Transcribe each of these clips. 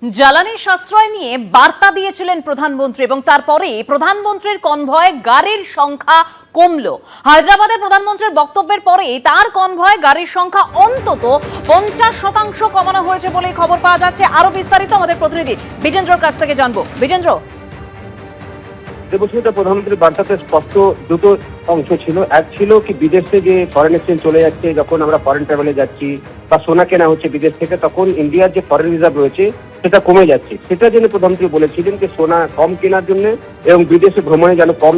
জ্বালানি সাশ্রয় নিয়ে বার্তা দিয়েছিলেন প্রধানমন্ত্রী এবং তারপরে প্রধানমন্ত্রীর কনভয়ে গাড়ির সংখ্যা কমলো। হায়দ্রাবাদের প্রধানমন্ত্রীর বক্তব্যের পরে তার কনভয়ে গাড়ির সংখ্যা অন্তত 50% কমানো হয়েছে বলে খবর পাওয়া যাচ্ছে। আরো বিস্তারিত আমাদের প্রতিনিধি বিজেন্দ্রর কাছ থেকে জানবো। বিজেন্দ্র, দেবস্মিতা, প্রধানমন্ত্রীর বার্তাতে স্পষ্ট দুটো অংশ ছিল। এক ছিল কি বিদেশে যে ফরেন এক্সচেঞ্জ চলে যাচ্ছে, যখন আমরা ফরেন ট্রাভেলে যাচ্ছি বা সোনা কেনা হচ্ছে বিদেশ থেকে, তখন ইন্ডিয়ার যে ফরেন রিজার্ভ রয়েছে সেটা কমে যাচ্ছে। সেটার জন্য প্রধানমন্ত্রী বলেছিলেন যে সোনা কম কেনার জন্য এবং বিদেশে ভ্রমণে যেন কম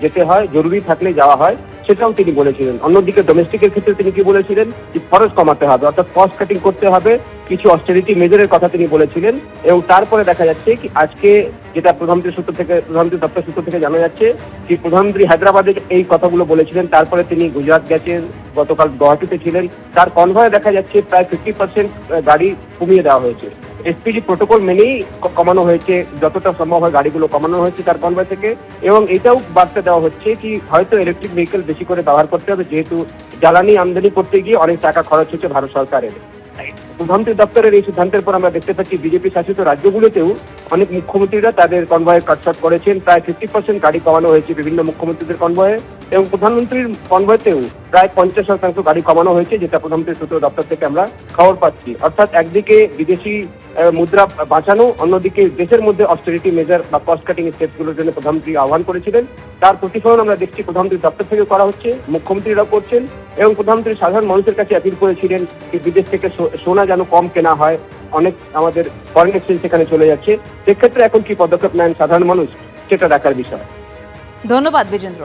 যেতে হয়, জরুরি থাকলে যাওয়া হয়, সেটাও তিনি বলেছিলেন। অন্যদিকে ডোমেস্টিকের ক্ষেত্রে তিনি কি বলেছিলেন যে খরচ কমাতে হবে, অর্থাৎ কস্ট কাটিং করতে হবে, কিছু অস্টেরিটি মেজারের কথা তিনি বলেছিলেন। এবং তারপরে দেখা যাচ্ছে কি আজকে যেটা প্রধানমন্ত্রী দপ্তর সূত্র থেকে জানা যাচ্ছে যে প্রধানমন্ত্রী হায়দ্রাবাদে এই কথাগুলো বলেছিলেন। তারপরে তিনি গুজরাট গেছেন, গতকাল গুয়াহাটিতে ছিলেন। তার কনভয়ে দেখা যাচ্ছে প্রায় 50% গাড়ি কমিয়ে দেওয়া হয়েছে। এসপিজি প্রোটোকল মেনেই কমানো হয়েছে, যতটা সম্ভব হয় গাড়িগুলো কমানো হয়েছে তার কনভয় থেকে। এবং এটাও বার্তা দেওয়া হচ্ছে কি হয়তো ইলেকট্রিক ভেহিকেল বেশি করে ব্যবহার করতে হবে, যেহেতু জ্বালানি আমদানি করতে গিয়ে অনেক টাকা খরচ হচ্ছে ভারত সরকারের। প্রধানমন্ত্রী দপ্তরের এই সিদ্ধান্তের পর আমরা দেখতে পাচ্ছি বিজেপি শাসিত রাজ্যগুলোতেও অনেক মুখ্যমন্ত্রীরা তাদের কনভয়ে কাটছাট করেছেন। প্রায় 50% গাড়ি কমানো হয়েছে বিভিন্ন মুখ্যমন্ত্রীদের কনভয়ে, এবং প্রধানমন্ত্রীর কনভয়েতেও প্রায় 50% গাড়ি কমানো হয়েছে, যেটা প্রধানমন্ত্রী সূত্র দপ্তর থেকে আমরা খবর পাচ্ছি। অর্থাৎ একদিকে বিদেশি মুদ্রা বাঁচানো, অন্যদিকে দেশের মধ্যে অস্টেরিটি মেজার বা কস্ট কাটিং স্টেপসগুলোর জন্য প্রধানমন্ত্রী আহ্বান করেছিলেন। তার প্রতিফলন আমরা দেখছি প্রধানমন্ত্রী দপ্তর থেকে করা হচ্ছে, মুখ্যমন্ত্রীরাও করছেন। এবং প্রধানমন্ত্রী সাধারণ মানুষের কাছে অ্যাপিল করেছিলেন যে বিদেশ থেকে সোনা যেন কম কেনা হয়, অনেক আমাদের ফরেন এক্সচেঞ্জ সেখানে চলে যাচ্ছে। সেক্ষেত্রে এখন কি পদক্ষেপ নেন সাধারণ মানুষ, সেটা দেখার বিষয়। ধন্যবাদ বিজেন্দ্র।